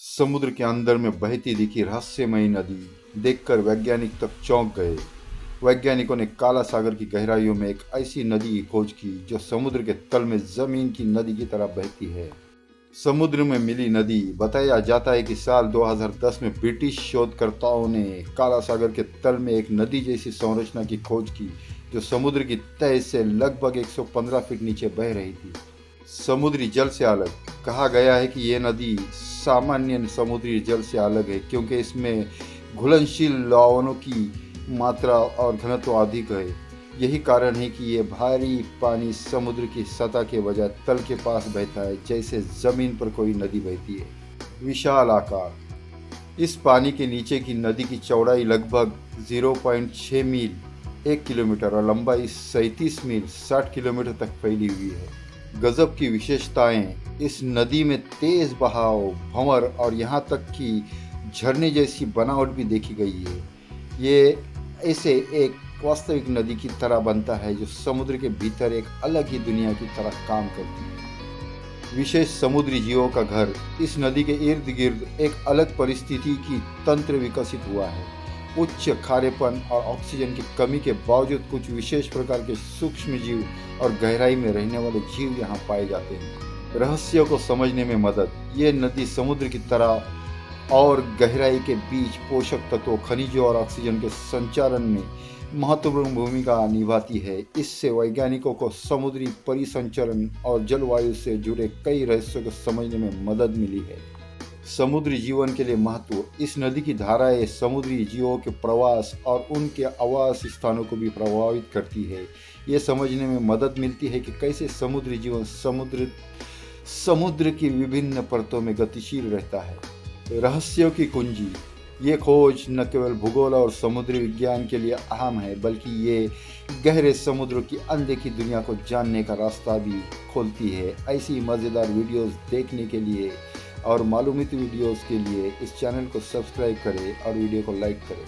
समुद्र के अंदर में बहती दिखी रहस्यमयी नदी देखकर वैज्ञानिक तक चौंक गए। वैज्ञानिकों ने काला सागर की गहराइयों में एक ऐसी नदी की खोज की जो समुद्र के तल में जमीन की नदी की तरह बहती है। समुद्र में मिली नदी बताया जाता है कि साल 2010 में ब्रिटिश शोधकर्ताओं ने काला सागर के तल में एक नदी जैसी संरचना की खोज की जो समुद्र की तह से लगभग 115 फीट नीचे बह रही थी। समुद्री जल से अलग कहा गया है कि ये नदी सामान्य समुद्री जल से अलग है क्योंकि इसमें घुलनशील लवणों की मात्रा और घनत्व अधिक है। यही कारण है कि ये भारी पानी समुद्र की सतह के बजाय तल के पास बहता है, जैसे जमीन पर कोई नदी बहती है। विशाल आकार। इस पानी के नीचे की नदी की चौड़ाई लगभग 0.6 मील 1 किलोमीटर और लंबाई 37 मील 60 किलोमीटर तक फैली हुई है। गजब की विशेषताएं। इस नदी में तेज बहाव, भंवर और यहाँ तक कि झरने जैसी बनावट भी देखी गई है। ये ऐसे एक वास्तविक नदी की तरह बनता है जो समुद्र के भीतर एक अलग ही दुनिया की तरह काम करती है। विशेष समुद्री जीवों का घर। इस नदी के इर्द गिर्द एक अलग परिस्थिति की तंत्र विकसित हुआ है। उच्च खारेपन और ऑक्सीजन की कमी के बावजूद कुछ विशेष प्रकार के सूक्ष्म जीव और गहराई में रहने वाले जीव यहाँ पाए जाते हैं। रहस्यों को समझने में मदद। ये नदी समुद्र की तरह और गहराई के बीच पोषक तत्वों, खनिजों और ऑक्सीजन के संचारण में महत्वपूर्ण भूमिका निभाती है। इससे वैज्ञानिकों को समुद्री परिसंचरण और जलवायु से जुड़े कई रहस्यों को समझने में मदद मिली है। समुद्री जीवन के लिए महत्व। इस नदी की धाराएं समुद्री जीवों के प्रवास और उनके आवास स्थानों को भी प्रभावित करती है। ये समझने में मदद मिलती है कि कैसे समुद्री जीवन समुद्र की विभिन्न परतों में गतिशील रहता है। रहस्यों की कुंजी। ये खोज न केवल भूगोल और समुद्री विज्ञान के लिए अहम है, बल्कि ये गहरे समुद्र की अनदेखी दुनिया को जानने का रास्ता भी खोलती है। ऐसी मज़ेदार वीडियोस देखने के लिए और मालूमाती वीडियोस के लिए इस चैनल को सब्सक्राइब करें और वीडियो को लाइक करें।